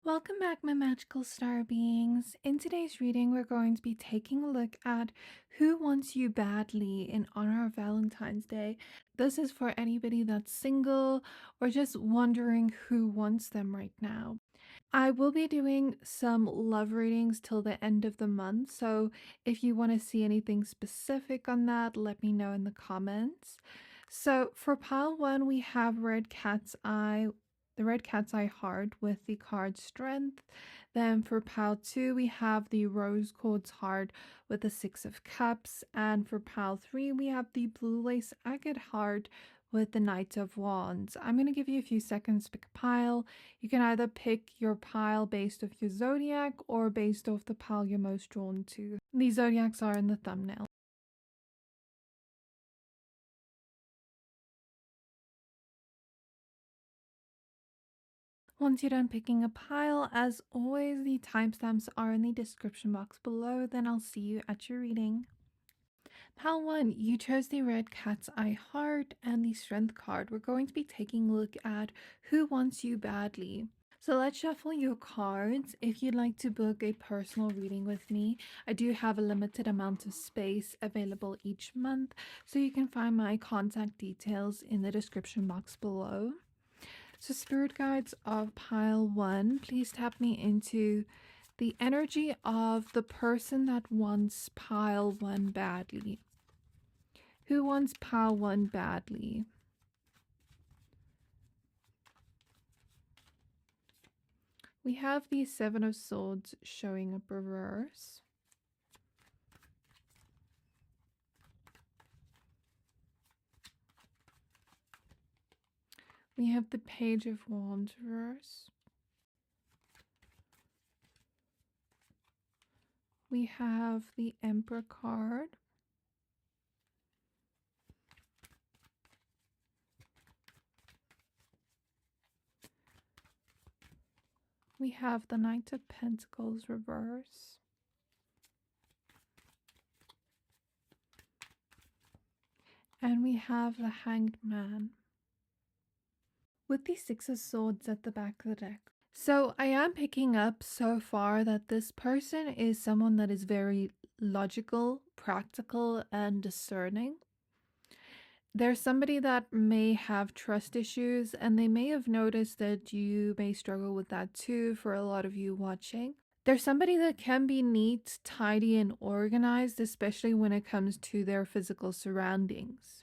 Welcome back, my magical star beings. In today's reading, we're going to be taking a look at who wants you badly in honor of Valentine's Day. This is for anybody that's single or just wondering who wants them right now. I will be doing some love readings till the end of the month, so if you want to see anything specific on that, let me know in the comments. So for pile 1, we have Red Cat's Eye. The Red Cat's Eye heart with the card Strength. Then for pile 2, we have the Rose Quartz heart with the 6 of Cups. And for pile 3, we have the Blue Lace Agate heart with the Knight of Wands. I'm going to give you a few seconds to pick a pile. You can either pick your pile based off your zodiac or based off the pile you're most drawn to. These zodiacs are in the thumbnail. Once you're done picking a pile, as always, the timestamps are in the description box below. Then I'll see you at your reading. Pile 1, you chose the Red Cat's Eye heart and the Strength card. We're going to be taking a look at who wants you badly. So let's shuffle your cards. If you'd like to book a personal reading with me, I do have a limited amount of space available each month, so you can find my contact details in the description box below. So spirit guides of pile 1, please tap me into the energy of the person that wants pile 1 badly. Who wants pile 1 badly? We have the 7 of Swords showing up reverse. We have the Page of Wands reverse. We have the Emperor card. We have the Knight of Pentacles reverse. And we have the Hanged Man with the 6 of Swords at the back of the deck. So I am picking up so far that this person is someone that is very logical, practical, and discerning. There's somebody that may have trust issues, and they may have noticed that you may struggle with that too for a lot of you watching. There's somebody that can be neat, tidy, and organized, especially when it comes to their physical surroundings.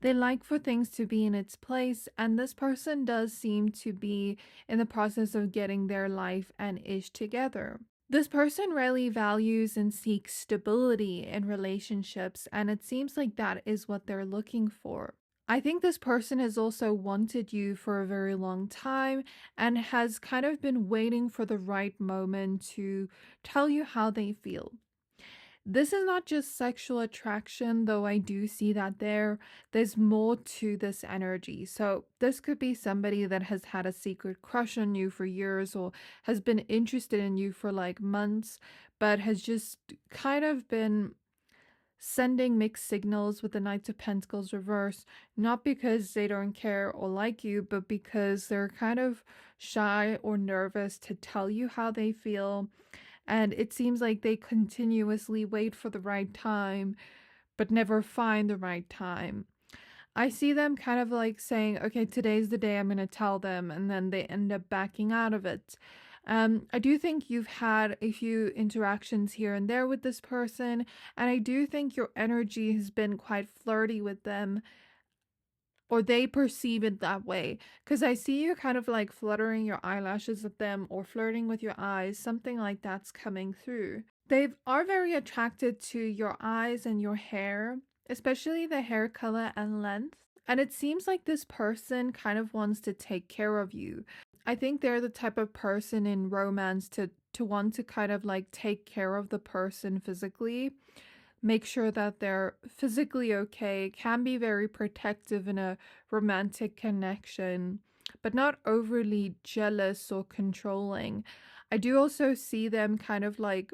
They like for things to be in its place, and this person does seem to be in the process of getting their life and ish together. This person really values and seeks stability in relationships, and it seems like that is what they're looking for. I think this person has also wanted you for a very long time and has kind of been waiting for the right moment to tell you how they feel. This is not just sexual attraction, though I do see that there's more to this energy. So this could be somebody that has had a secret crush on you for years or has been interested in you for like months, but has just kind of been sending mixed signals with the Knight of Pentacles reverse, not because they don't care or like you, but because they're kind of shy or nervous to tell you how they feel. And it seems like they continuously wait for the right time, but never find the right time. I see them kind of like saying, okay, today's the day I'm going to tell them, and then they end up backing out of it. I do think you've had a few interactions here and there with this person, and I do think your energy has been quite flirty with them, or they perceive it that way, because I see you kind of like fluttering your eyelashes at them or flirting with your eyes. Something like that's coming through. They are very attracted to your eyes and your hair, especially the hair color and length. And it seems like this person kind of wants to take care of you. I think they're the type of person in romance to want to kind of like take care of the person physically, make sure that they're physically okay, can be very protective in a romantic connection, but not overly jealous or controlling. I do also see them kind of like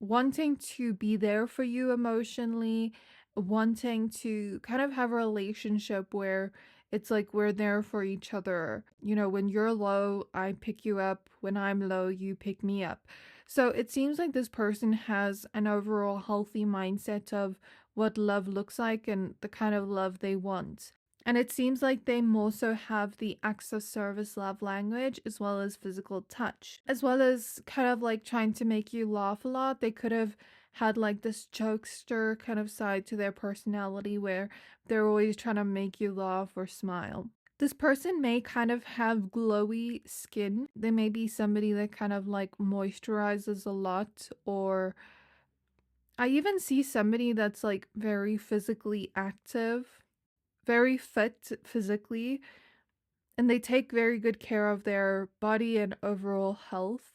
wanting to be there for you emotionally, wanting to kind of have a relationship where It's like we're there for each other. You know, when you're low, I pick you up. When I'm low, you pick me up. So it seems like this person has an overall healthy mindset of what love looks like and the kind of love they want. And it seems like they more so have the acts of service love language as well as physical touch, as well as kind of like trying to make you laugh a lot. They could have had like this jokester kind of side to their personality where they're always trying to make you laugh or smile. This person may kind of have glowy skin. They may be somebody that kind of like moisturizes a lot, or I even see somebody that's like very physically active, very fit physically, and they take very good care of their body and overall health.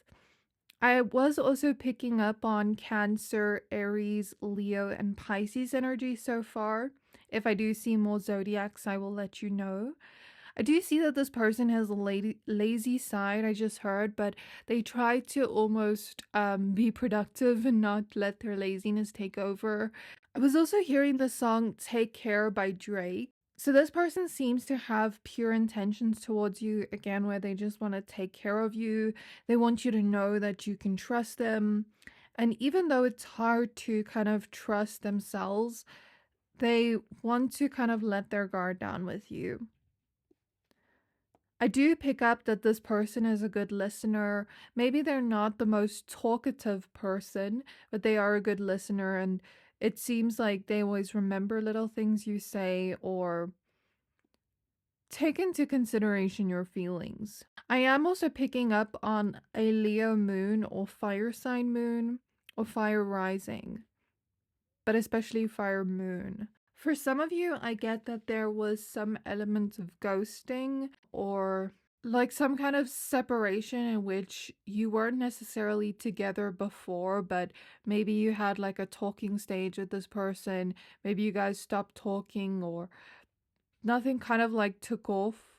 I was also picking up on Cancer, Aries, Leo, and Pisces energy so far. If I do see more zodiacs, I will let you know. I do see that this person has a lazy side, I just heard, but they try to almost be productive and not let their laziness take over. I was also hearing the song Take Care by Drake. So this person seems to have pure intentions towards you, again, where they just want to take care of you. They want you to know that you can trust them. And even though it's hard to kind of trust themselves, they want to kind of let their guard down with you. I do pick up that this person is a good listener. Maybe they're not the most talkative person, but they are a good listener, and it seems like they always remember little things you say or take into consideration your feelings. I am also picking up on a Leo moon or fire sign moon or fire rising, but especially fire moon. For some of you, I get that there was some element of ghosting or like some kind of separation in which you weren't necessarily together before, but maybe you had like a talking stage with this person. Maybe you guys stopped talking or nothing kind of like took off.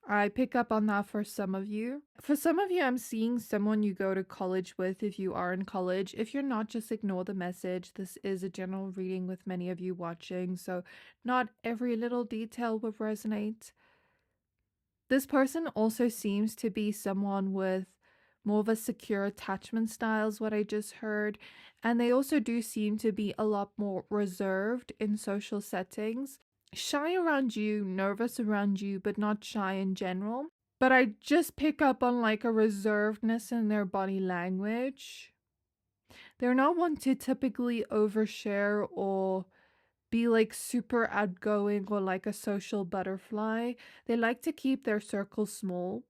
I pick up on that for some of you. For some of you, I'm seeing someone you go to college with if you are in college. If you're not, just ignore the message. This is a general reading with many of you watching, so not every little detail will resonate. This person also seems to be someone with more of a secure attachment style is what I just heard. And they also do seem to be a lot more reserved in social settings. Shy around you, nervous around you, but not shy in general. But I just pick up on like a reservedness in their body language. They're not one to typically overshare or be like super outgoing or like a social butterfly. They like to keep their circle small.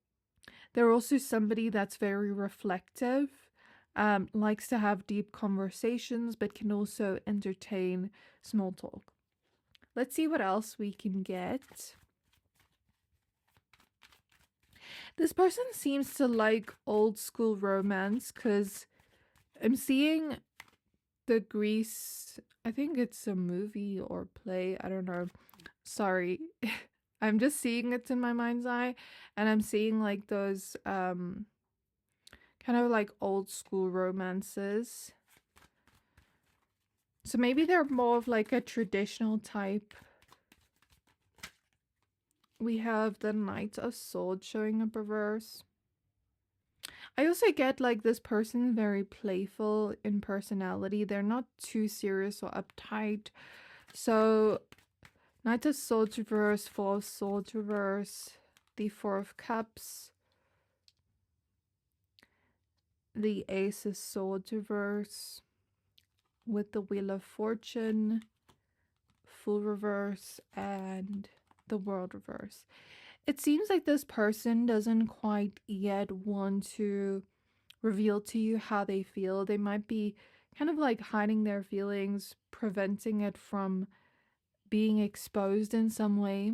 They're also somebody that's very reflective, likes to have deep conversations, but can also entertain small talk. Let's see what else we can get. This person seems to like old school romance because I'm seeing the Grease, I think it's a movie or play, I don't know. Sorry. I'm just seeing it in my mind's eye, and I'm seeing like those kind of like old school romances. So maybe they're more of like a traditional type. We have the Knight of Swords showing up reverse. I also get like this person very playful in personality. They're not too serious or uptight. So Knight of Swords reverse, Four of Swords reverse, the Four of Cups, the Ace of Swords reverse, with the Wheel of Fortune, Fool reverse, and the World reverse. It seems like this person doesn't quite yet want to reveal to you how they feel. They might be kind of like hiding their feelings, preventing it from being exposed in some way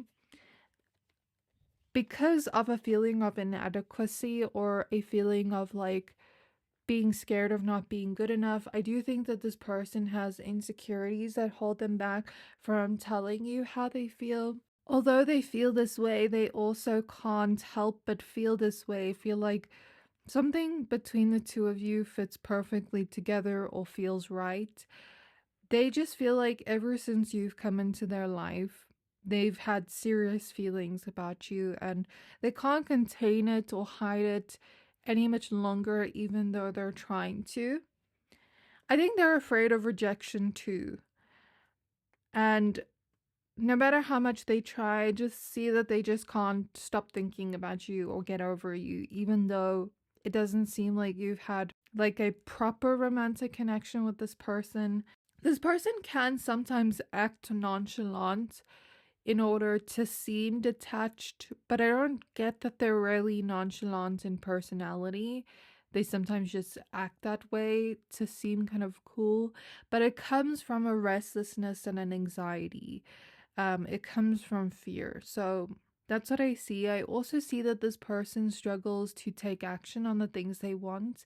because of a feeling of inadequacy or a feeling of like being scared of not being good enough. I do think that this person has insecurities that hold them back from telling you how they feel. Although they feel this way, they also can't help but feel this way, feel like something between the two of you fits perfectly together or feels right. They just feel like ever since you've come into their life, they've had serious feelings about you and they can't contain it or hide it any much longer, even though they're trying to. I think they're afraid of rejection too. And no matter how much they try, just see that they just can't stop thinking about you or get over you, even though it doesn't seem like you've had like a proper romantic connection with this person. This person can sometimes act nonchalant in order to seem detached, but I don't get that they're really nonchalant in personality. They sometimes just act that way to seem kind of cool, but it comes from a restlessness and an anxiety. It comes from fear. So that's what I see. I also see that this person struggles to take action on the things they want.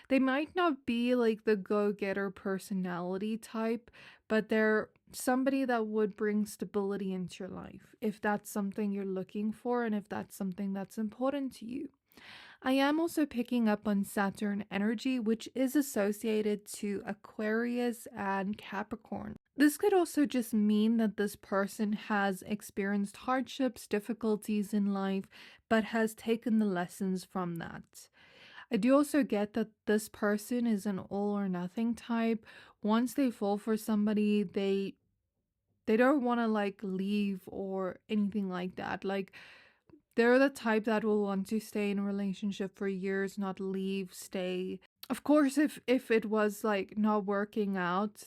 They might not be like the go-getter personality type, but they're somebody that would bring stability into your life if that's something you're looking for and if that's something that's important to you. I am also picking up on Saturn energy, which is associated to Aquarius and Capricorn. This could also just mean that this person has experienced hardships, difficulties in life, but has taken the lessons from that. I do also get that this person is an all or nothing type. Once they fall for somebody, they don't want to like leave or anything like that. Like, they're the type that will want to stay in a relationship for years, not leave, stay. Of course, if it was like not working out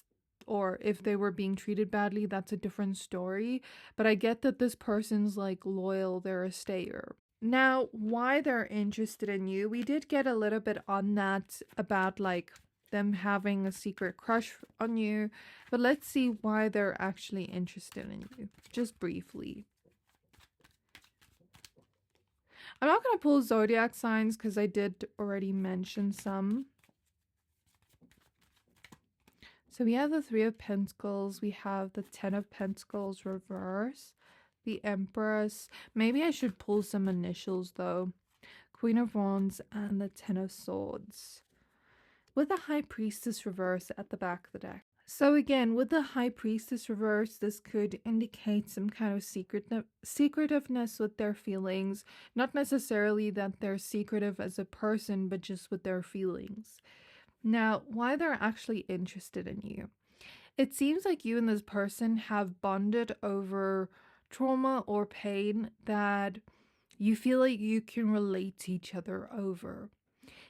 or if they were being treated badly, that's a different story. But I get that this person's like loyal, they're a stayer. Now, why they're interested in you, we did get a little bit on that about like them having a secret crush on you, but let's see why they're actually interested in you, just briefly. I'm not going to pull zodiac signs because I did already mention some. So we have the Three of Pentacles, we have the Ten of Pentacles reverse, the Empress. Maybe I should pull some initials though. Queen of Wands and the Ten of Swords, with the High Priestess reverse at the back of the deck. So again, with the High Priestess reverse, this could indicate some kind of secretiveness with their feelings. Not necessarily that they're secretive as a person, but just with their feelings. Now, why they're actually interested in you. It seems like you and this person have bonded over trauma or pain that you feel like you can relate to each other over.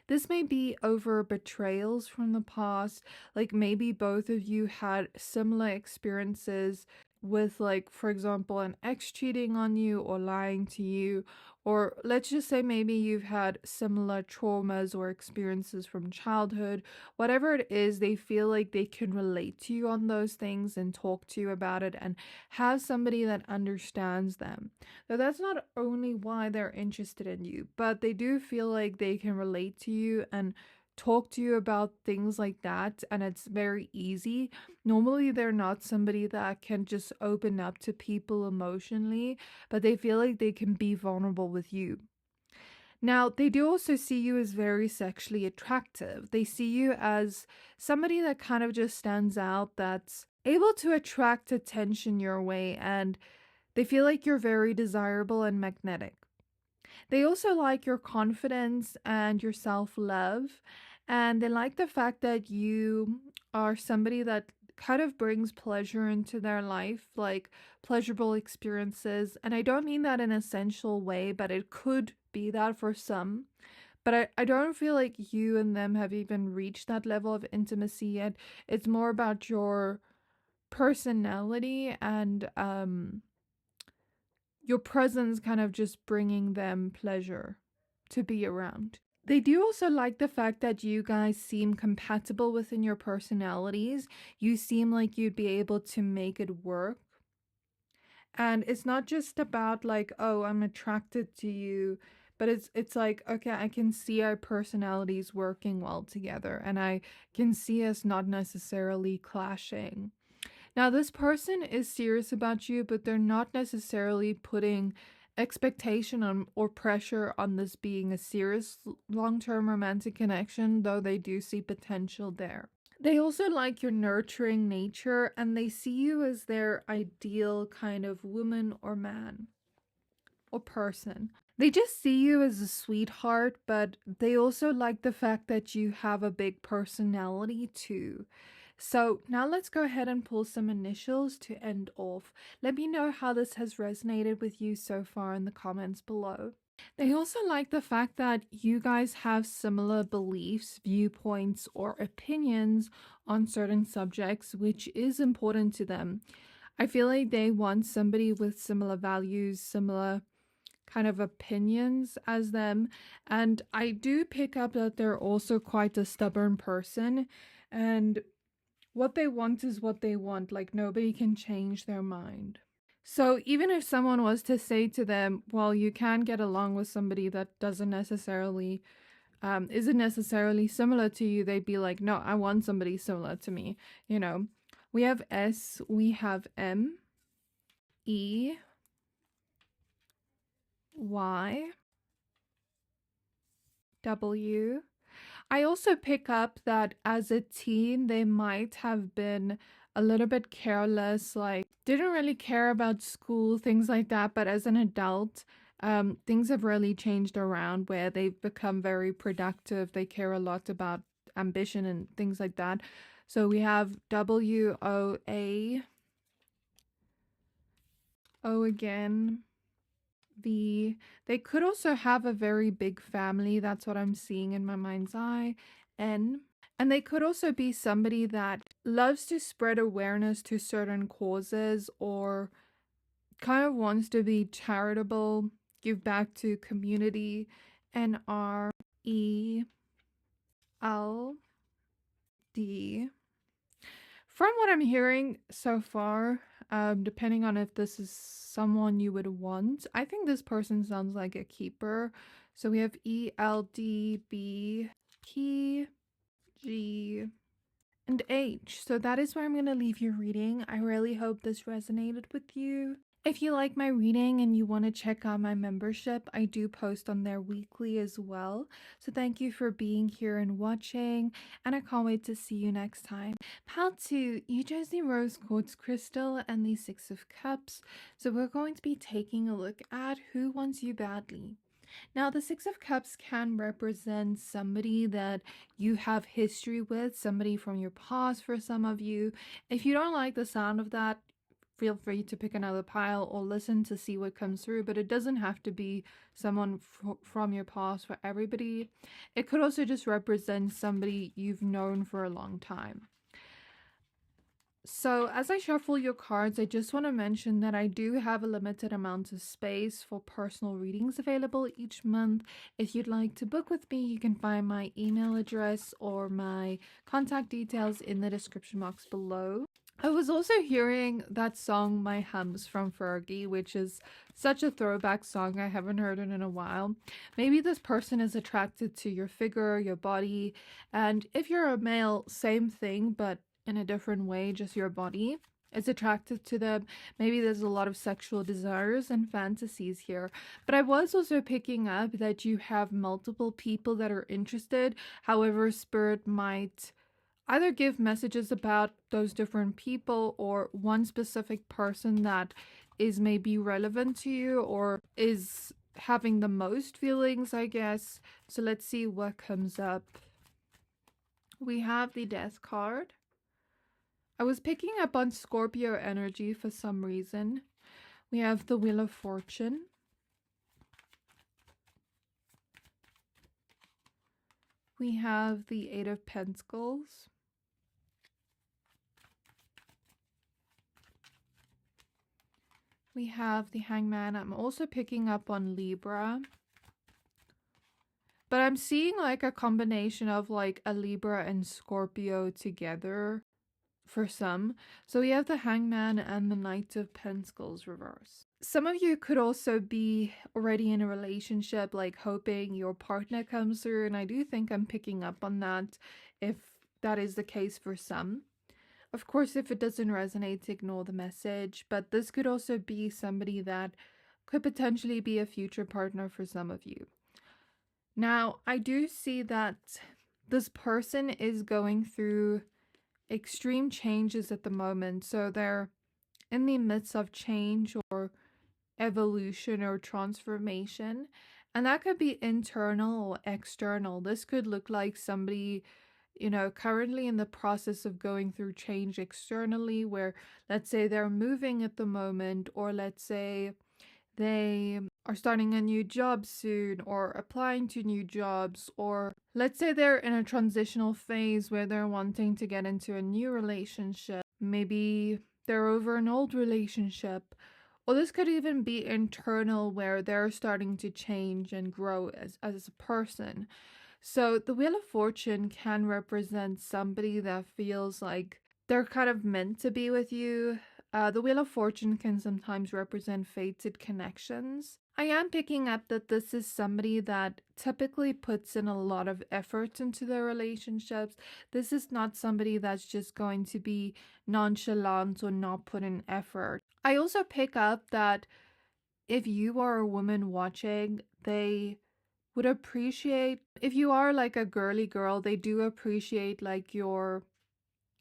This may be over betrayals from the past, like maybe both of you had similar experiences with, like, for example, an ex cheating on you or lying to you, or let's just say maybe you've had similar traumas or experiences from childhood. Whatever it is, they feel like they can relate to you on those things and talk to you about it and have somebody that understands them. Now, that's not only why they're interested in you, but they do feel like they can relate to you and talk to you about things like that, and it's very easy. Normally they're not somebody that can just open up to people emotionally, but they feel like they can be vulnerable with you. Now, they do also see you as very sexually attractive. They see you as somebody that kind of just stands out, that's able to attract attention your way, and they feel like you're very desirable and magnetic. They also like your confidence and your self-love, and they like the fact that you are somebody that kind of brings pleasure into their life, like pleasurable experiences. And I don't mean that in an essential way, but it could be that for some. But I don't feel like you and them have even reached that level of intimacy yet. It's more about your personality and your presence kind of just bringing them pleasure to be around. They do also like the fact that you guys seem compatible within your personalities. You seem like you'd be able to make it work. And it's not just about like, oh, I'm attracted to you, but it's like, okay, I can see our personalities working well together and I can see us not necessarily clashing. Now, this person is serious about you, but they're not necessarily putting expectation on or pressure on this being a serious long-term romantic connection, though they do see potential there. They also like your nurturing nature, and they see you as their ideal kind of woman or man or person. They just see you as a sweetheart, but they also like the fact that you have a big personality too. So now let's go ahead and pull some initials to end off. Let me know how this has resonated with you so far in the comments below. They also like the fact that you guys have similar beliefs, viewpoints, or opinions on certain subjects, which is important to them. I feel like they want somebody with similar values, similar kind of opinions as them. And I do pick up that they're also quite a stubborn person. And what they want is what they want. Like, nobody can change their mind. So even if someone was to say to them, well, you can get along with somebody that isn't necessarily similar to you, they'd be like, no, I want somebody similar to me. You know, we have S, we have M, E, Y, W. I also pick up that as a teen, they might have been a little bit careless, like didn't really care about school, things like that. But as an adult, things have really changed around where they've become very productive. They care a lot about ambition and things like that. So we have W, O, A, O again, V. They could also have a very big family. That's what I'm seeing in my mind's eye. N. And they could also be somebody that loves to spread awareness to certain causes or kind of wants to be charitable, give back to community. N, R, E, L, D. From what I'm hearing so far, depending on if this is someone you would want, I think this person sounds like a keeper. So we have E, L, D, B, P, G, and H. So that is where I'm going to leave your reading. I really hope this resonated with you. If you like my reading and you want to check out my membership, I do post on there weekly as well. So thank you for being here and watching, and I can't wait to see you next time. Pile 2, you chose the Rose Quartz Crystal and the Six of Cups. So we're going to be taking a look at who wants you badly. Now, the Six of Cups can represent somebody that you have history with, somebody from your past for some of you. If you don't like the sound of that, feel free to pick another pile or listen to see what comes through, but it doesn't have to be someone from your past for everybody. It could also just represent somebody you've known for a long time. So as I shuffle your cards, I just want to mention that I do have a limited amount of space for personal readings available each month. If you'd like to book with me, you can find my email address or my contact details in the description box below. I was also hearing that song My Hums from Fergie, which is such a throwback song. I haven't heard it in a while. Maybe this person is attracted to your figure, your body, and if you're a male, same thing, but in a different way, just your body is attracted to them. Maybe there's a lot of sexual desires and fantasies here. But I was also picking up that you have multiple people that are interested. However, Spirit might either give messages about those different people or one specific person that is maybe relevant to you or is having the most feelings, I guess. So let's see what comes up. We have the Death card. I was picking up on Scorpio energy for some reason. We have the Wheel of Fortune. We have the Eight of Pentacles. We have the Hangman. I'm also picking up on Libra. But I'm seeing like a combination of like a Libra and Scorpio together for some. So we have the Hangman and the Knight of Pentacles reverse. Some of you could also be already in a relationship, like hoping your partner comes through. And I do think I'm picking up on that if that is the case for some. Of course, if it doesn't resonate, ignore the message. But this could also be somebody that could potentially be a future partner for some of you. Now, I do see that this person is going through extreme changes at the moment. So they're in the midst of change or evolution or transformation. And that could be internal or external. This could look like somebody, currently in the process of going through change externally, where let's say they're moving at the moment, or let's say they are starting a new job soon or applying to new jobs, or let's say they're in a transitional phase where they're wanting to get into a new relationship. Maybe they're over an old relationship. Or this could even be internal, where they're starting to change and grow as a person. So the Wheel of Fortune can represent somebody that feels like they're kind of meant to be with you. The Wheel of Fortune can sometimes represent fated connections. I am picking up that this is somebody that typically puts in a lot of effort into their relationships. This is not somebody that's just going to be nonchalant or not put in effort. I also pick up that if you are a woman watching, they would appreciate, if you are like a girly girl, they do appreciate like your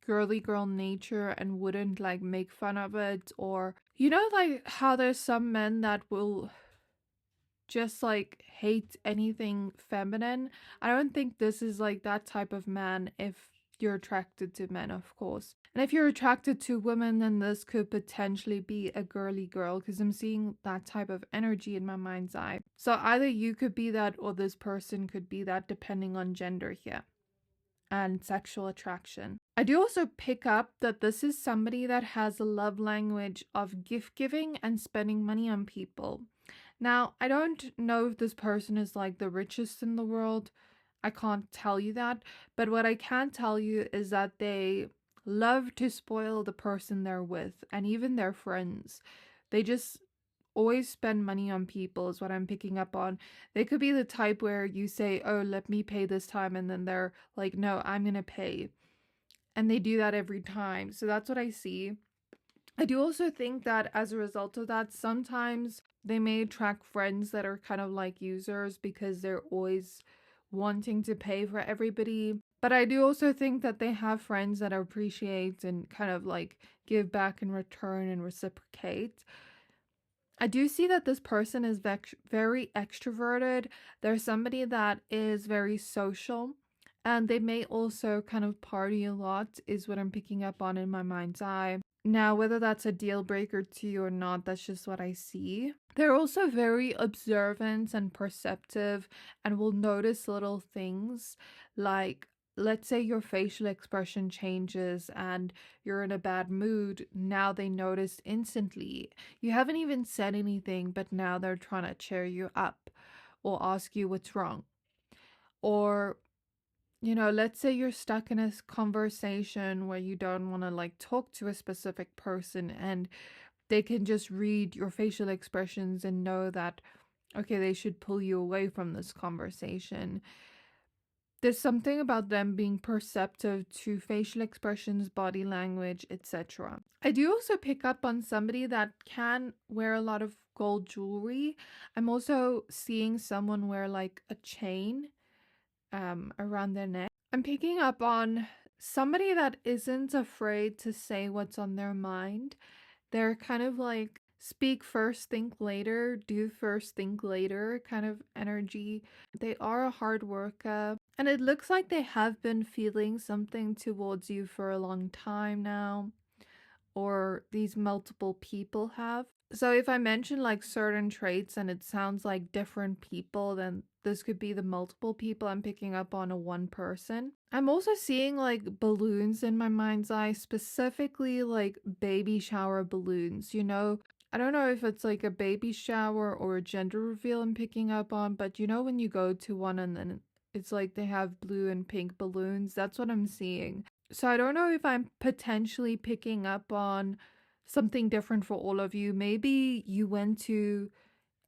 girly girl nature and wouldn't like make fun of it. Or like how there's some men that will just like hate anything feminine. I don't think this is like that type of man if you're attracted to men, of course. And if you're attracted to women, then this could potentially be a girly girl, because I'm seeing that type of energy in my mind's eye. So either you could be that or this person could be that, depending on gender here and sexual attraction. I do also pick up that this is somebody that has a love language of gift giving and spending money on people. Now, I don't know if this person is like the richest in the world. I can't tell you that. But what I can tell you is that they love to spoil the person they're with and even their friends. They just always spend money on people is what I'm picking up on. They could be the type where you say, oh, let me pay this time. And then they're like, no, I'm going to pay. And they do that every time. So that's what I see. I do also think that as a result of that, sometimes they may attract friends that are kind of like users because they're always wanting to pay for everybody. But I do also think that they have friends that appreciate and kind of like give back in return and reciprocate. I do see that this person is very extroverted. They're somebody that is very social. And they may also kind of party a lot, is what I'm picking up on in my mind's eye. Now, whether that's a deal breaker to you or not, that's just what I see. They're also very observant and perceptive and will notice little things, like, let's say your facial expression changes and you're in a bad mood. Now they notice instantly. You haven't even said anything, but now they're trying to cheer you up or ask you what's wrong. Or let's say you're stuck in a conversation where you don't want to like talk to a specific person, and they can just read your facial expressions and know that, okay, they should pull you away from this conversation. There's something about them being perceptive to facial expressions, body language, etc. I do also pick up on somebody that can wear a lot of gold jewelry. I'm also seeing someone wear like a chain around their neck. I'm picking up on somebody that isn't afraid to say what's on their mind. They're kind of like speak first, think later, do first, think later kind of energy. They are a hard worker, and it looks like they have been feeling something towards you for a long time now, or these multiple people have. So if I mention like certain traits and it sounds like different people, then this could be the multiple people I'm picking up on a one person. I'm also seeing like balloons in my mind's eye, specifically like baby shower balloons. I don't know if it's like a baby shower or a gender reveal I'm picking up on, but when you go to one and then it's like they have blue and pink balloons, that's what I'm seeing. So I don't know if I'm potentially picking up on something different for all of you. Maybe you went to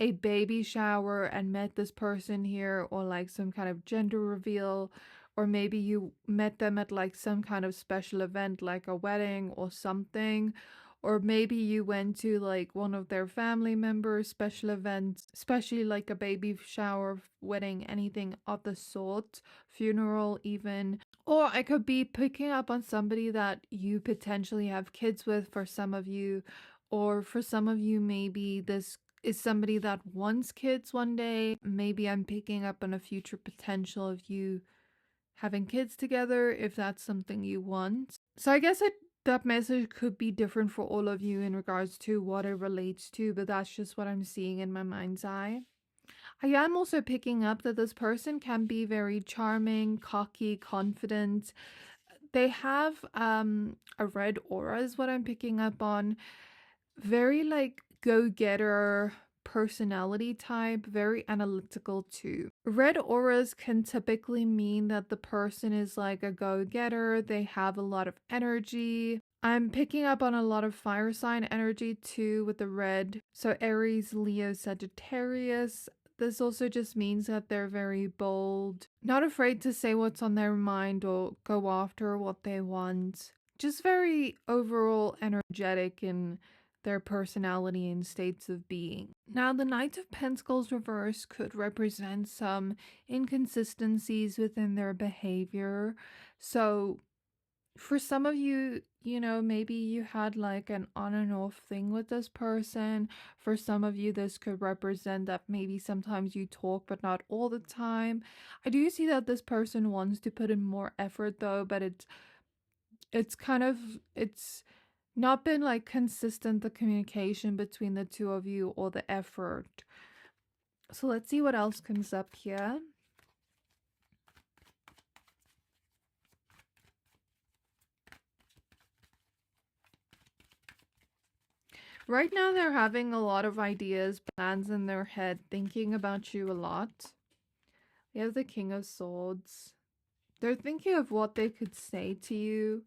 a baby shower and met this person here, or like some kind of gender reveal, or maybe you met them at like some kind of special event like a wedding or something, or maybe you went to like one of their family members' special events, especially like a baby shower, wedding, anything of the sort, funeral even. Or I could be picking up on somebody that you potentially have kids with for some of you, or for some of you, maybe this is somebody that wants kids one day. Maybe I'm picking up on a future potential of you having kids together if that's something you want. So I guess that message could be different for all of you in regards to what it relates to, but that's just what I'm seeing in my mind's eye. I am also picking up that this person can be very charming, cocky, confident. They have a red aura is what I'm picking up on. Very like go-getter personality type, very analytical too. Red auras can typically mean that the person is like a go-getter, they have a lot of energy. I'm picking up on a lot of fire sign energy too with the red. So Aries, Leo, Sagittarius. This also just means that they're very bold, not afraid to say what's on their mind or go after what they want. Just very overall energetic in their personality and states of being. Now, the Knight of Pentacles reverse could represent some inconsistencies within their behavior. So, for some of you, you know, maybe you had like an on and off thing with this person. For some of you, this could represent that maybe sometimes you talk, but not all the time. I do see that this person wants to put in more effort though, but it's not been like consistent, the communication between the two of you or the effort. So let's see what else comes up here. Right now they're having a lot of ideas, plans in their head, thinking about you a lot. We have the King of Swords. They're thinking of what they could say to you.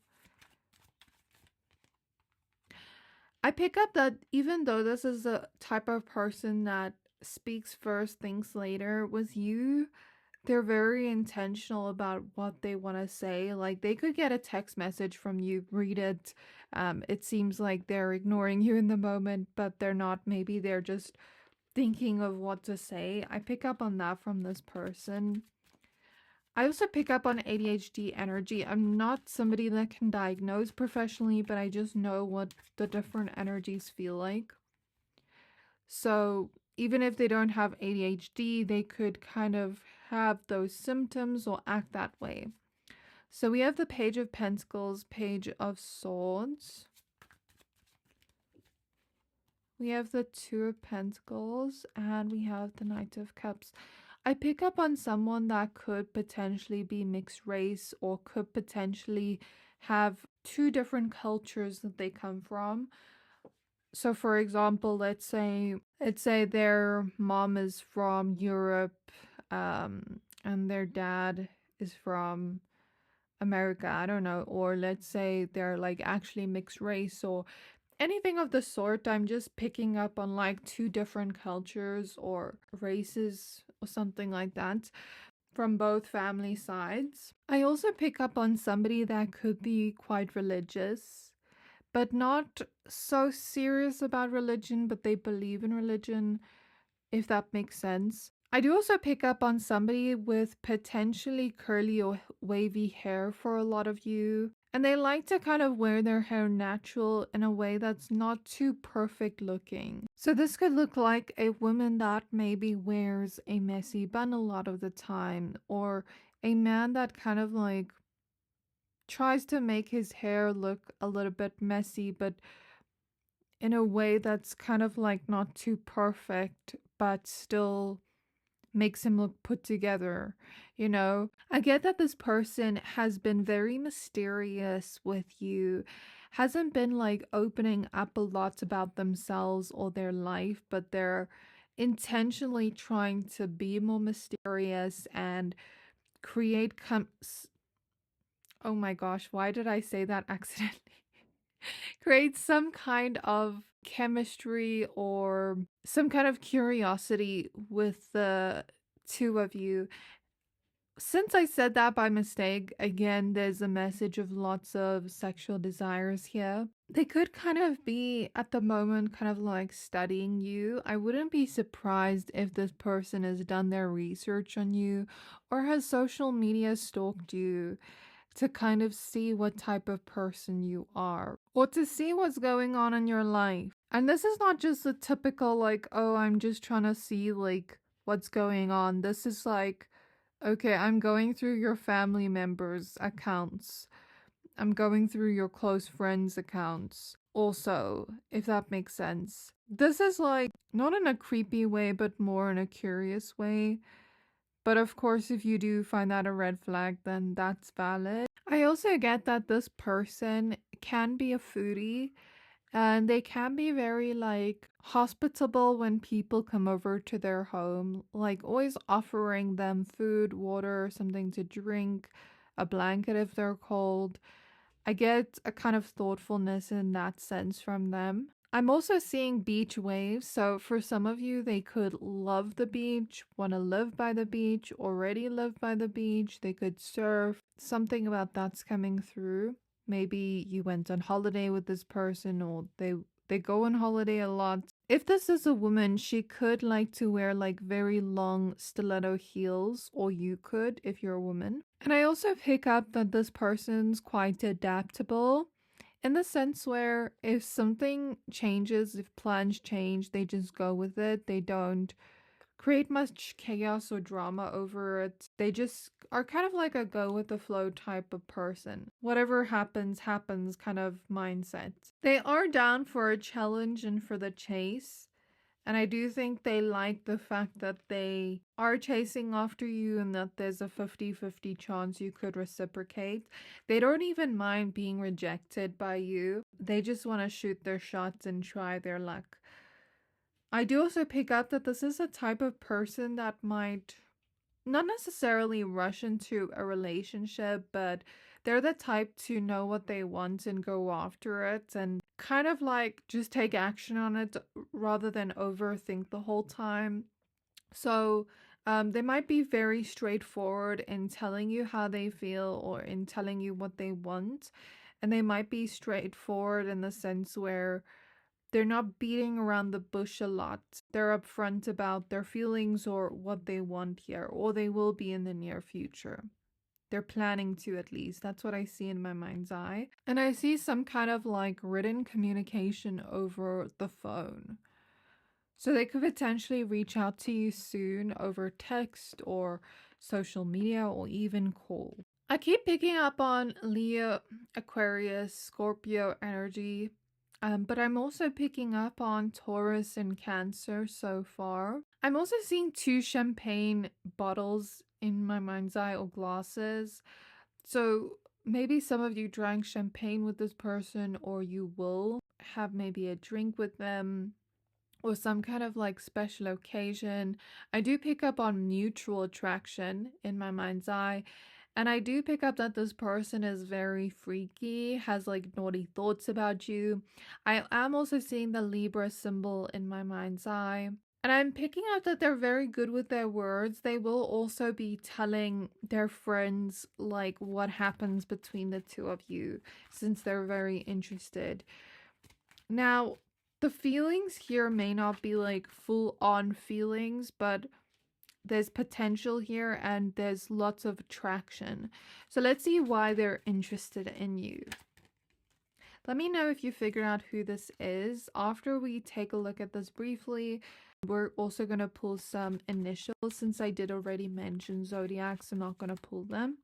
I pick up that even though this is a type of person that speaks first, thinks later, with you, they're very intentional about what they want to say. Like, they could get a text message from you, read it. It seems like they're ignoring you in the moment, but they're not. Maybe they're just thinking of what to say. I pick up on that from this person. I also pick up on ADHD energy. I'm not somebody that can diagnose professionally, but I just know what the different energies feel like. So even if they don't have ADHD, they could kind of have those symptoms or act that way. So we have the Page of Pentacles, Page of Swords. We have the Two of Pentacles, and we have the Knight of Cups. I pick up on someone that could potentially be mixed race or could potentially have two different cultures that they come from. So for example, let's say their mom is from Europe, and their dad is from America, I don't know, or let's say they're like actually mixed race or anything of the sort. I'm just picking up on like two different cultures or races or something like that from both family sides. I also pick up on somebody that could be quite religious, but not so serious about religion, but they believe in religion, if that makes sense. I do also pick up on somebody with potentially curly or wavy hair for a lot of you. And they like to kind of wear their hair natural in a way that's not too perfect looking. So this could look like a woman that maybe wears a messy bun a lot of the time, or a man that kind of like tries to make his hair look a little bit messy, but in a way that's kind of like not too perfect, but still makes him look put together, you know? I get that this person has been very mysterious with you, hasn't been like opening up a lot about themselves or their life, but they're intentionally trying to be more mysterious and create oh my gosh, why did I say that accidentally? Create some kind of chemistry or some kind of curiosity with the two of you. Since I said that by mistake, again, there's a message of lots of sexual desires here. They could kind of be at the moment kind of like studying you. I wouldn't be surprised if this person has done their research on you or has social media stalked you to kind of see what type of person you are or to see what's going on in your life. And this is not just a typical like, oh, I'm just trying to see like what's going on. This is like, okay, I'm going through your family members' accounts. I'm going through your close friends' accounts. Also, if that makes sense. This is like not in a creepy way, but more in a curious way. But of course, if you do find that a red flag, then that's valid. I also get that this person can be a foodie and they can be very like hospitable when people come over to their home, like always offering them food, water, something to drink, a blanket if they're cold. I get a kind of thoughtfulness in that sense from them. I'm also seeing beach waves. So for some of you, they could love the beach, want to live by the beach, already live by the beach. They could surf. Something about that's coming through. Maybe you went on holiday with this person or they go on holiday a lot. If this is a woman, she could like to wear like very long stiletto heels, or you could if you're a woman. And I also pick up that this person's quite adaptable in the sense where if something changes, if plans change, they just go with it. They don't create much chaos or drama over it. They just are kind of like a go with the flow type of person. Whatever happens, happens kind of mindset. They are down for a challenge and for the chase. And I do think they like the fact that they are chasing after you and that there's a 50-50 chance you could reciprocate. They don't even mind being rejected by you. They just want to shoot their shots and try their luck. I do also pick up that this is a type of person that might not necessarily rush into a relationship, but they're the type to know what they want and go after it and kind of like just take action on it rather than overthink the whole time. So they might be very straightforward in telling you how they feel or in telling you what they want. And they might be straightforward in the sense where they're not beating around the bush a lot. They're upfront about their feelings or what they want here, or they will be in the near future. They're planning to, at least. That's what I see in my mind's eye. And I see some kind of like written communication over the phone. So they could potentially reach out to you soon over text or social media or even call. I keep picking up on Leo, Aquarius, Scorpio energy. But I'm also picking up on Taurus and Cancer so far. I'm also seeing 2 champagne bottles in my mind's eye or glasses. So maybe some of you drank champagne with this person, or you will have maybe a drink with them or some kind of like special occasion. I do pick up on mutual attraction in my mind's eye. And I do pick up that this person is very freaky, has like naughty thoughts about you. I am also seeing the Libra symbol in my mind's eye. And I'm picking up that they're very good with their words. They will also be telling their friends like what happens between the two of you since they're very interested. Now, the feelings here may not be like full on feelings, but there's potential here and there's lots of attraction. So let's see why they're interested in you. Let me know if you figure out who this is. After we take a look at this briefly, we're also going to pull some initials since I did already mention zodiacs. I'm not going to pull them.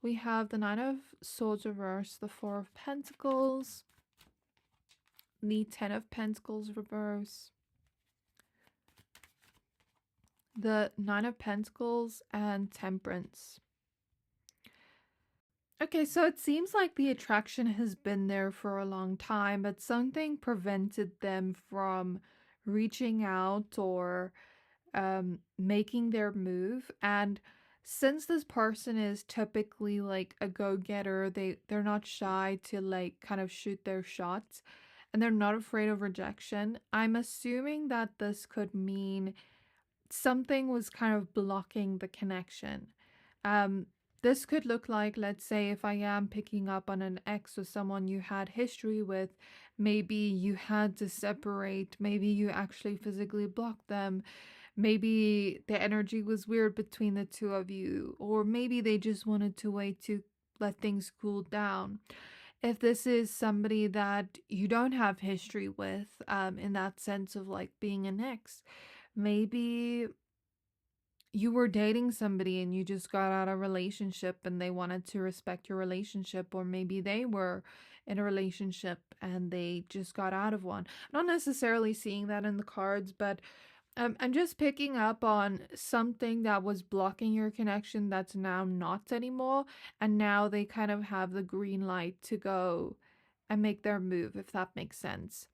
We have the 9 of Swords reversed, the 4 of Pentacles, the 10 of Pentacles reverse, the 9 of Pentacles, and Temperance. Okay, so it seems like the attraction has been there for a long time, but something prevented them from reaching out or making their move. And since this person is typically like a go-getter, they're not shy to like kind of shoot their shots and they're not afraid of rejection. I'm assuming that this could mean something was kind of blocking the connection. this could look like, let's say, if I am picking up on an ex or someone you had history with, maybe you had to separate, maybe you actually physically blocked them, maybe the energy was weird between the two of you, or maybe they just wanted to wait to let things cool down. If this is somebody that you don't have history with, in that sense of like being an ex, maybe you were dating somebody and you just got out of a relationship and they wanted to respect your relationship, or maybe they were in a relationship and they just got out of one. I'm not necessarily seeing that in the cards, but I'm just picking up on something that was blocking your connection that's now not anymore, and now they kind of have the green light to go and make their move, if that makes sense.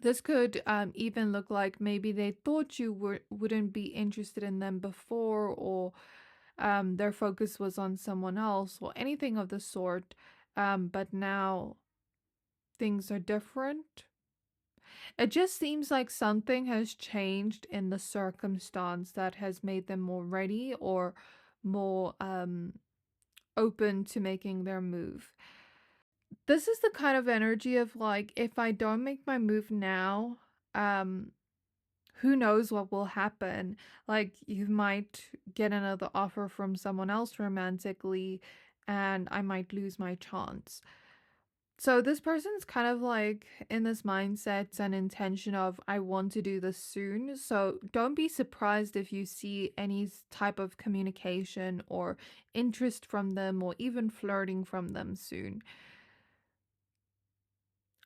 This could even look like maybe they thought you wouldn't be interested in them before, or their focus was on someone else, or anything of the sort, but now things are different. It just seems like something has changed in the circumstance that has made them more ready or more open to making their move. This is the kind of energy of like, if I don't make my move now, who knows what will happen. Like, you might get another offer from someone else romantically and I might lose my chance. So this person's kind of like in this mindset and intention of, I want to do this soon. So don't be surprised if you see any type of communication or interest from them, or even flirting from them soon.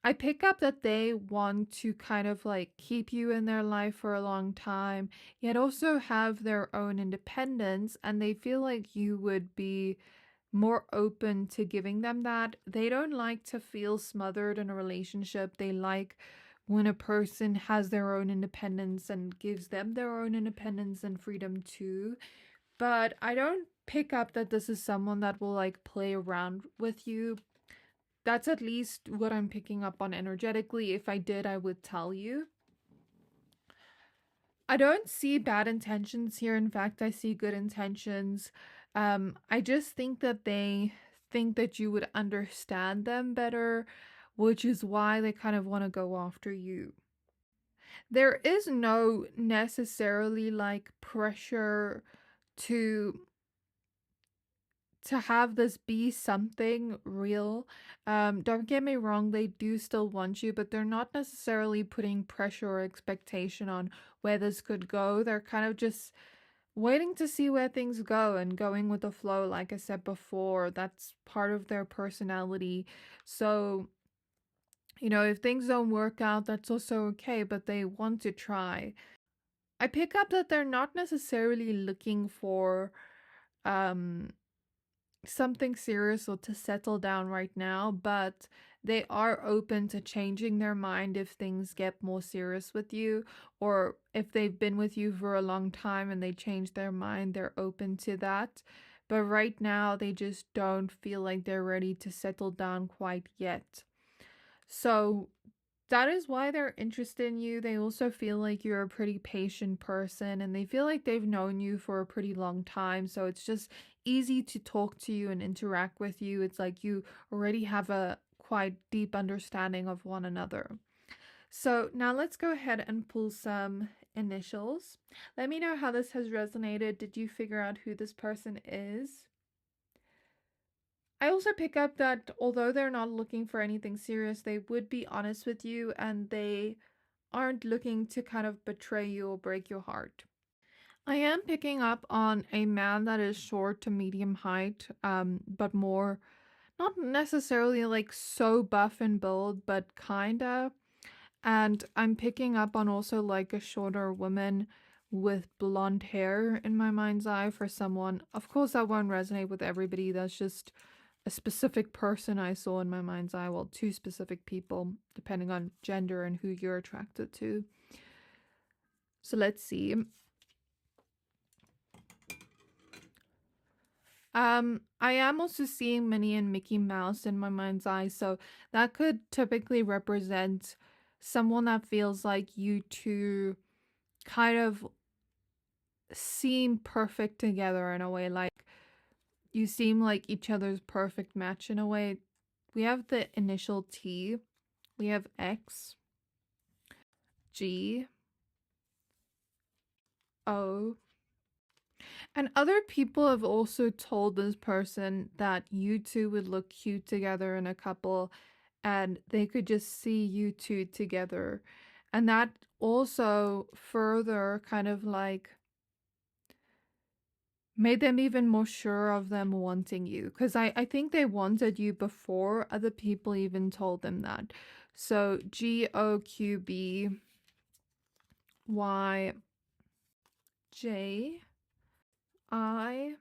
I pick up that they want to kind of like keep you in their life for a long time, yet also have their own independence, and they feel like you would be more open to giving them that. They don't like to feel smothered in a relationship. They like when a person has their own independence and gives them their own independence and freedom too. But I don't pick up that this is someone that will like play around with you. That's at least what I'm picking up on energetically. If I did, I would tell you. I don't see bad intentions here. In fact, I see good intentions. I just think that they think that you would understand them better, which is why they kind of want to go after you. There is no necessarily like pressure to have this be something real. Don't get me wrong, they do still want you, but they're not necessarily putting pressure or expectation on where this could go. They're kind of just waiting to see where things go and going with the flow. Like I said before, that's part of their personality. So, you know, if things don't work out, that's also okay, but they want to try. I pick up that they're not necessarily looking for something serious or to settle down right now, but they are open to changing their mind if things get more serious with you, or if they've been with you for a long time and they change their mind, they're open to that. But right now, they just don't feel like they're ready to settle down quite yet. So that is why they're interested in you. They also feel like you're a pretty patient person, and they feel like they've known you for a pretty long time. So it's just easy to talk to you and interact with you. It's like you already have a quite deep understanding of one another. So now let's go ahead and pull some initials. Let me know how this has resonated. Did you figure out who this person is? I also pick up that although they're not looking for anything serious, they would be honest with you, and they aren't looking to kind of betray you or break your heart. I am picking up on a man that is short to medium height, but more, not necessarily like so buff and build, but kinda. And I'm picking up on also like a shorter woman with blonde hair in my mind's eye for someone. Of course, that won't resonate with everybody. That's just a specific person I saw in my mind's eye. Well, two specific people, depending on gender and who you're attracted to. So let's see. I am also seeing Minnie and Mickey Mouse in my mind's eye, so that could typically represent someone that feels like you two kind of seem perfect together in a way. Like, you seem like each other's perfect match in a way. We have the initial T, we have X, G, O. And other people have also told this person that you two would look cute together in a couple and they could just see you two together. And that also further kind of like made them even more sure of them wanting you. Because I think they wanted you before other people even told them that. So GOQB Y J I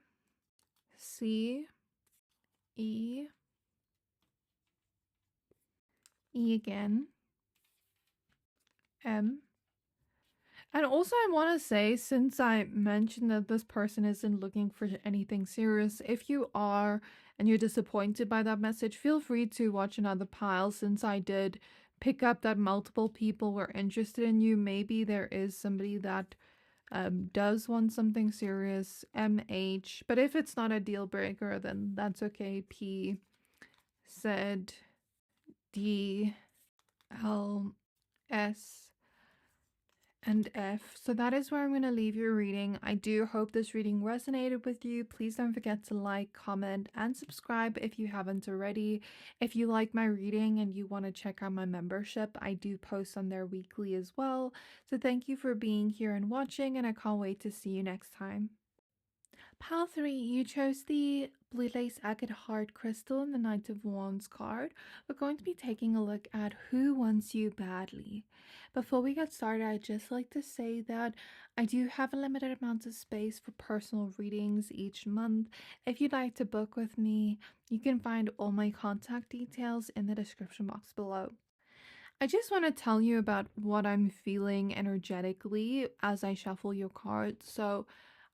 C E again M. And also I want to say, since I mentioned that this person isn't looking for anything serious, if you are and you're disappointed by that message, feel free to watch another pile. Since I did pick up that multiple people were interested in you, maybe there is somebody that does want something serious. MH. But if it's not a deal breaker, then that's okay. P said D L S and F. So that is where I'm going to leave your reading. I do hope this reading resonated with you. Please don't forget to like, comment, and subscribe if you haven't already. If you like my reading and you want to check out my membership, I do post on there weekly as well. So thank you for being here and watching, and I can't wait to see you next time. Pile 3, you chose the Blue Lace Agate Heart Crystal in the Knight of Wands card. We're going to be taking a look at who wants you badly. Before we get started, I'd just like to say that I do have a limited amount of space for personal readings each month. If you'd like to book with me, you can find all my contact details in the description box below. I just want to tell you about what I'm feeling energetically as I shuffle your cards. So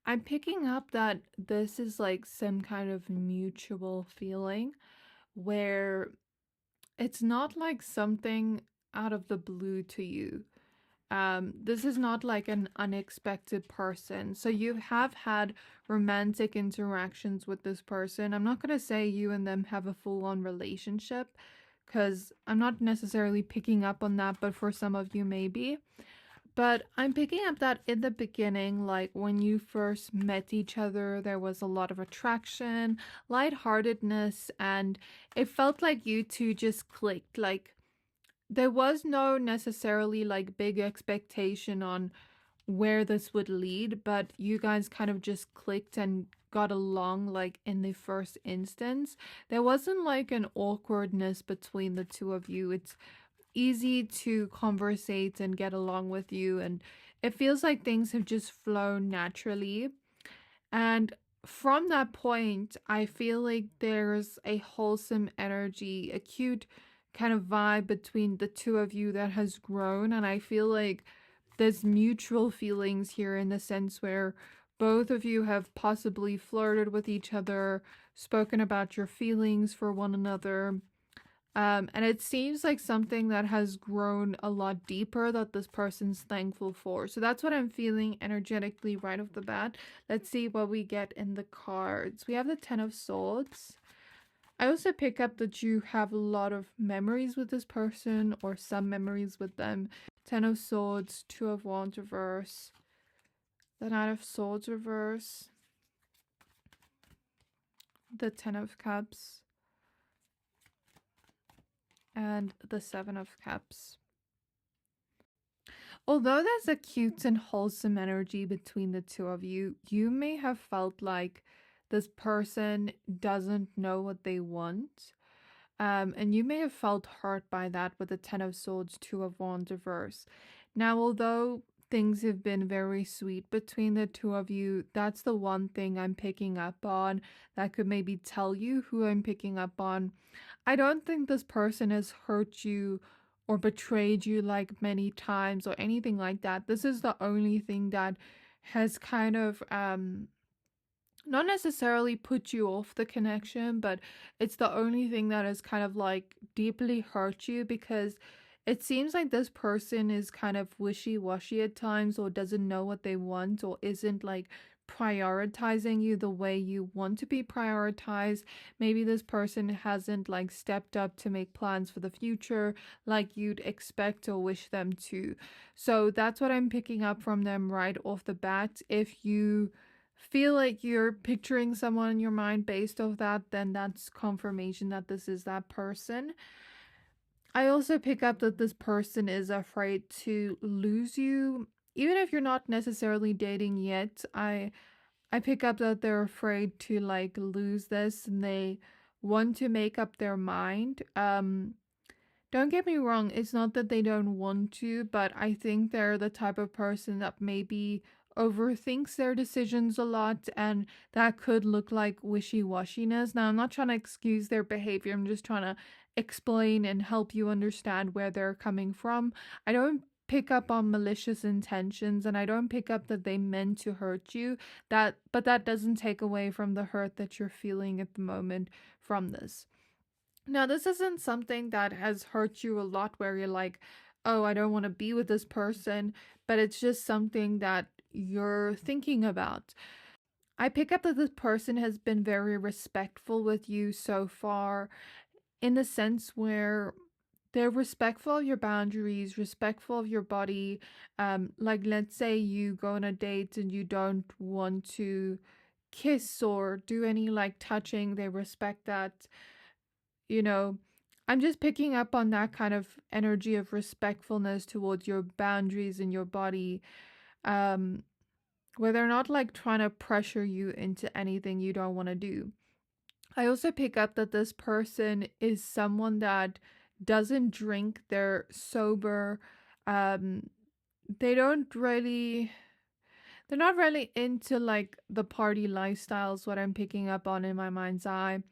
I'm picking up that this is like some kind of mutual feeling where it's not like something out of the blue to you. This is not like an unexpected person. So you have had romantic interactions with this person. I'm not going to say you and them have a full-on relationship because I'm not necessarily picking up on that, but for some of you maybe. But I'm picking up that in the beginning, like when you first met each other, there was a lot of attraction, lightheartedness, and it felt like you two just clicked. Like there was no necessarily like big expectation on where this would lead, but you guys kind of just clicked and got along like in the first instance. There wasn't like an awkwardness between the two of you. It's easy to conversate and get along with you, and it feels like things have just flown naturally. And from that point, I feel like there's a wholesome energy, a cute kind of vibe between the two of you that has grown. And I feel like there's mutual feelings here in the sense where both of you have possibly flirted with each other, spoken about your feelings for one another. And it seems like something that has grown a lot deeper that this person's thankful for. So that's what I'm feeling energetically right off the bat. Let's see what we get in the cards. We have the Ten of Swords. I also pick up that you have a lot of memories with this person or some memories with them. Ten of Swords, Two of Wands reverse, the Knight of Swords reverse, the Ten of Cups, and the Seven of Cups. Although there's a cute and wholesome energy between the two of you, you may have felt like this person doesn't know what they want. And you may have felt hurt by that with the Ten of Swords, Two of Wands reverse. Now, although things have been very sweet between the two of you, that's the one thing I'm picking up on that could maybe tell you who I'm picking up on. I don't think this person has hurt you or betrayed you like many times or anything like that. This is the only thing that has kind of not necessarily put you off the connection, but it's the only thing that has kind of like deeply hurt you, because it seems like this person is kind of wishy-washy at times or doesn't know what they want or isn't like prioritizing you the way you want to be prioritized. Maybe this person hasn't like stepped up to make plans for the future like you'd expect or wish them to. So that's what I'm picking up from them right off the bat. If you feel like you're picturing someone in your mind based off that, then that's confirmation that this is that person. I also pick up that this person is afraid to lose you. Even if you're not necessarily dating yet, I pick up that they're afraid to like lose this and they want to make up their mind. Don't get me wrong, it's not that they don't want to, but I think they're the type of person that maybe overthinks their decisions a lot, and that could look like wishy-washiness. Now, I'm not trying to excuse their behavior, I'm just trying to explain and help you understand where they're coming from. I don't pick up on malicious intentions, and I don't pick up that they meant to hurt you. But that doesn't take away from the hurt that you're feeling at the moment from this. Now, this isn't something that has hurt you a lot where you're like, oh, I don't want to be with this person, but it's just something that you're thinking about. I pick up that this person has been very respectful with you so far, in the sense where they're respectful of your boundaries, respectful of your body. Like, let's say you go on a date and you don't want to kiss or do any like touching, they respect that. You know, I'm just picking up on that kind of energy of respectfulness towards your boundaries and your body, where they're not like trying to pressure you into anything you don't want to do. I also pick up that this person is someone that doesn't drink, they're sober. They don't really, they're not really into like the party lifestyles, what I'm picking up on in my mind's eye.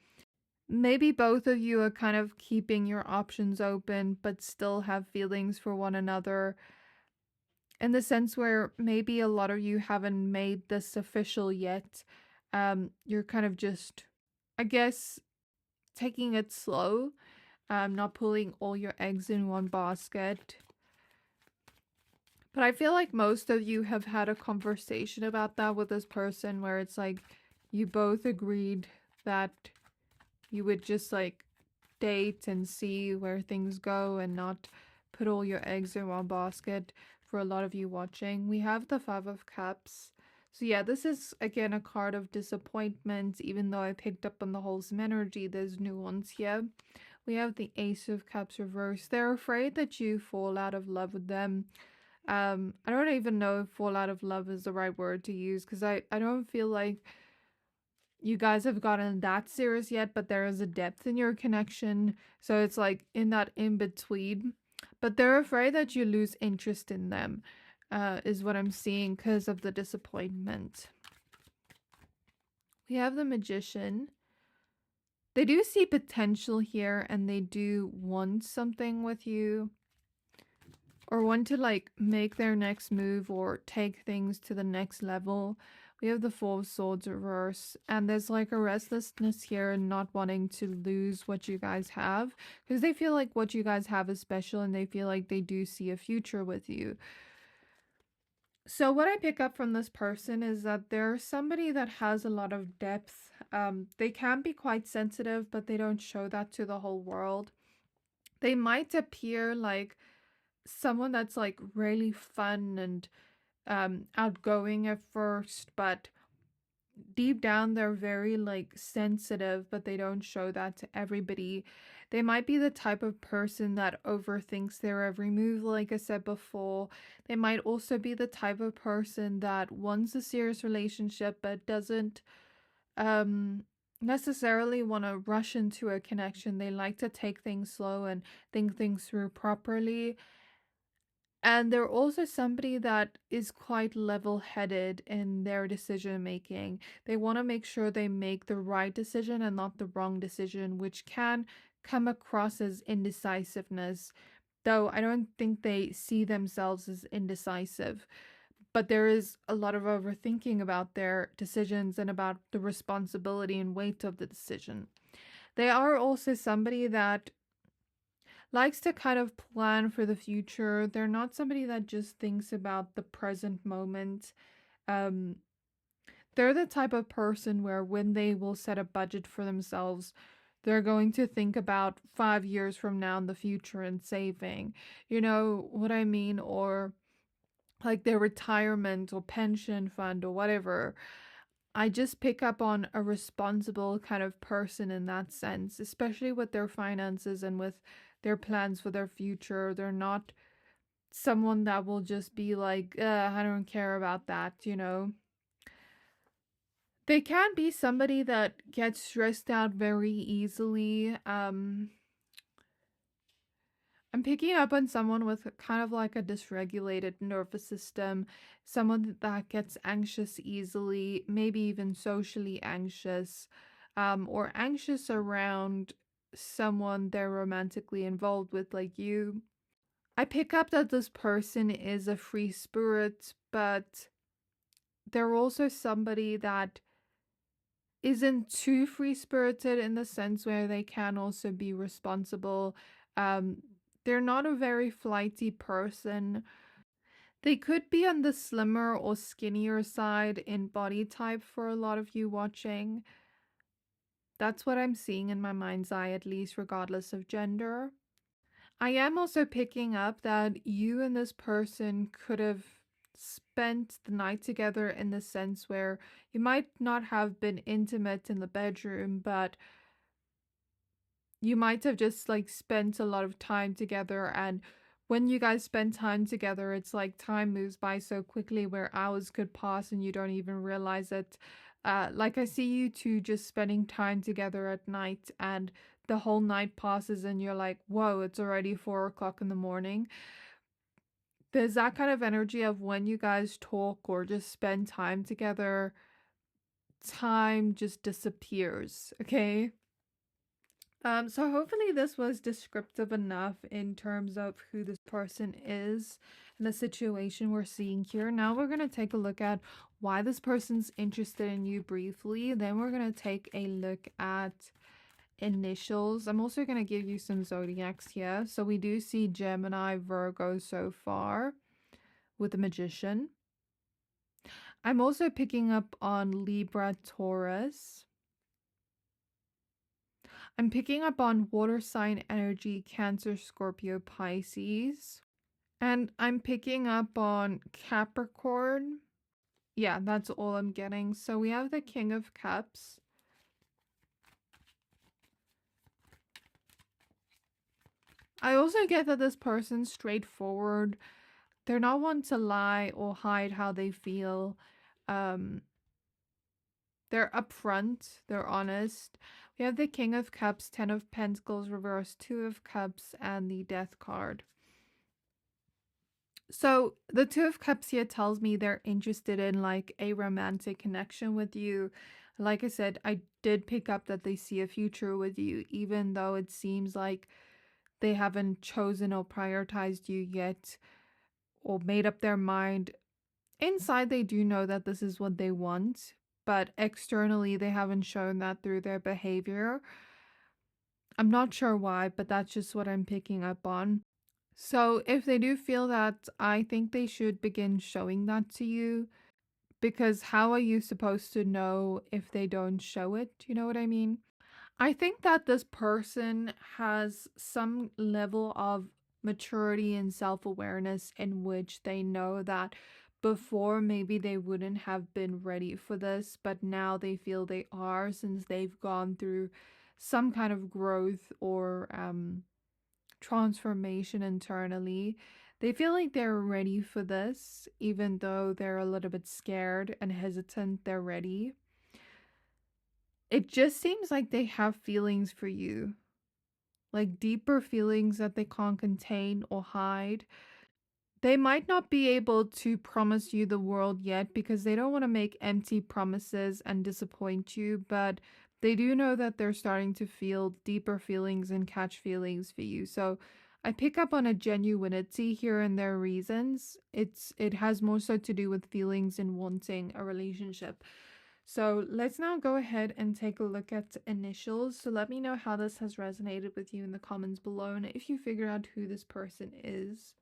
Maybe both of you are kind of keeping your options open, but still have feelings for one another. In the sense where maybe a lot of you haven't made this official yet. You're kind of just, I guess, taking it slow. Not pulling all your eggs in one basket. But I feel like most of you have had a conversation about that with this person where it's like you both agreed that you would just like date and see where things go and not put all your eggs in one basket. For a lot of you watching, we have the 5 of Cups. So yeah, this is again a card of disappointment. Even though I picked up on the wholesome energy, there's nuance here. We have the Ace of Cups reversed. They're afraid that you fall out of love with them. I don't even know if fall out of love is the right word to use, because I don't feel like you guys have gotten that serious yet, but there is a depth in your connection. So it's like in that in-between. But they're afraid that you lose interest in them, is what I'm seeing because of the disappointment. We have the Magician. They do see potential here and they do want something with you. Or want to like make their next move or take things to the next level. We have the 4 of Swords reverse, and there's like a restlessness here and not wanting to lose what you guys have, because they feel like what you guys have is special and they feel like they do see a future with you. So what I pick up from this person is that they're somebody that has a lot of depth. They can be quite sensitive, but they don't show that to the whole world. They might appear like someone that's like really fun and outgoing at first, but deep down they're very like sensitive, but they don't show that to everybody. They might be the type of person that overthinks their every move, like I said before. They might also be the type of person that wants a serious relationship but doesn't necessarily want to rush into a connection. They like to take things slow and think things through properly. And they're also somebody that is quite level-headed in their decision making. They want to make sure they make the right decision and not the wrong decision, which can come across as indecisiveness, though I don't think they see themselves as indecisive. But there is a lot of overthinking about their decisions and about the responsibility and weight of the decision. They are also somebody that likes to kind of plan for the future. They're not somebody that just thinks about the present moment. They're they're the type of person where when they will set a budget for themselves, they're going to think about 5 years from now in the future and saving. You know what I mean? Or like their retirement or pension fund or whatever. I just pick up on a responsible kind of person in that sense, especially with their finances and with their plans for their future. They're not someone that will just be like, I don't care about that, you know. They can be somebody that gets stressed out very easily. I'm picking up on someone with kind of like a dysregulated nervous system, someone that gets anxious easily, maybe even socially anxious, or anxious around someone they're romantically involved with, like you. I pick up that this person is a free spirit, but they're also somebody that isn't too free spirited in the sense where they can also be responsible. They're not a very flighty person. They could be on the slimmer or skinnier side in body type for a lot of you watching. That's what I'm seeing in my mind's eye, at least, regardless of gender. I am also picking up that you and this person could have spent the night together in the sense where you might not have been intimate in the bedroom, but you might have just like spent a lot of time together. And when you guys spend time together, it's like time moves by so quickly where hours could pass and you don't even realize it. Like I see you two just spending time together at night, and the whole night passes and you're like, whoa, it's already 4 o'clock in the morning. There's that kind of energy of when you guys talk or just spend time together, time just disappears, okay? So hopefully this was descriptive enough in terms of who this person is and the situation we're seeing here. Now we're going to take a look at why this person's interested in you briefly. Then we're going to take a look at initials. I'm also going to give you some zodiacs here. So we do see Gemini, Virgo so far with the Magician. I'm also picking up on Libra, Taurus. I'm picking up on water sign energy, Cancer, Scorpio, Pisces. And I'm picking up on Capricorn. Yeah, that's all I'm getting. So we have the King of Cups. I also get that this person's straightforward. They're not one to lie or hide how they feel. They're upfront. They're honest. We have the King of Cups, 10 of Pentacles reversed, 2 of Cups, and the Death card. So the 2 of Cups here tells me they're interested in like a romantic connection with you. Like I said, I did pick up that they see a future with you, even though it seems like they haven't chosen or prioritized you yet or made up their mind. Inside, they do know that this is what they want, but externally, they haven't shown that through their behavior. I'm not sure why, but that's just what I'm picking up on. So if they do feel that, I think they should begin showing that to you, because how are you supposed to know if they don't show it? You know what I mean? I think that this person has some level of maturity and self-awareness in which they know that before maybe they wouldn't have been ready for this, but now they feel they are, since they've gone through some kind of growth or transformation internally. They feel like they're ready for this, even though they're a little bit scared and hesitant. They're ready. It just seems like they have feelings for you, like deeper feelings that they can't contain or hide. They might not be able to promise you the world yet because they don't want to make empty promises and disappoint you, but they do know that they're starting to feel deeper feelings and catch feelings for you. So I pick up on a genuinity here in their reasons. It has more so to do with feelings and wanting a relationship. So let's now go ahead and take a look at initials. So let me know how this has resonated with you in the comments below and if you figure out who this person is.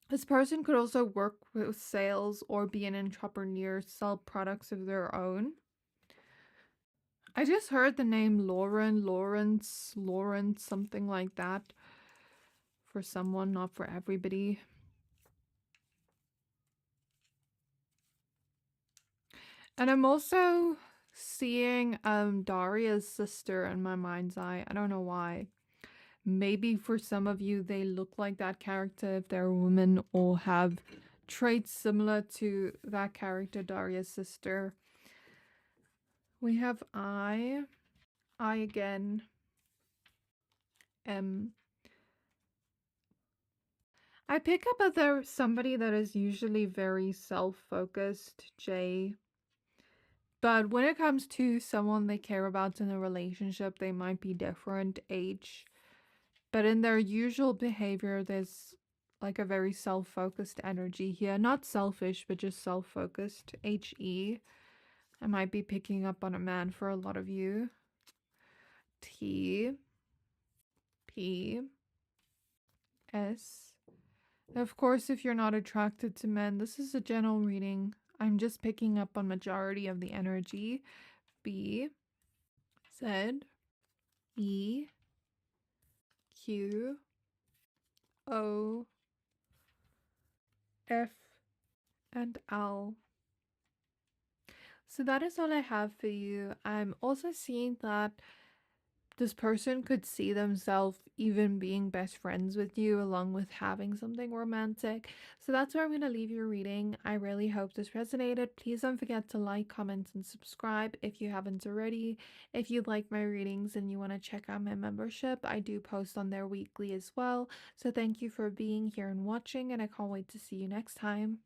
This person could also work with sales or be an entrepreneur, sell products of their own. I just heard the name Lawrence, something like that. For someone, not for everybody. And I'm also seeing Daria's sister in my mind's eye. I don't know why. Maybe for some of you, they look like that character if they're a woman or have traits similar to that character, Daria's sister. We have I again, M. I pick up that there's somebody that is usually very self-focused, J. But when it comes to someone they care about in a relationship, they might be different, H. But in their usual behavior, there's like a very self-focused energy here. Not selfish, but just self-focused, HE. I might be picking up on a man for a lot of you. T. P. S. Of course, if you're not attracted to men, this is a general reading. I'm just picking up on majority of the energy. B. Z. E. Q. O. F. And L. So that is all I have for you. I'm also seeing that this person could see themselves even being best friends with you along with having something romantic. So that's where I'm going to leave your reading. I really hope this resonated. Please don't forget to like, comment, and subscribe if you haven't already. If you like my readings and you want to check out my membership, I do post on there weekly as well. So thank you for being here and watching, and I can't wait to see you next time.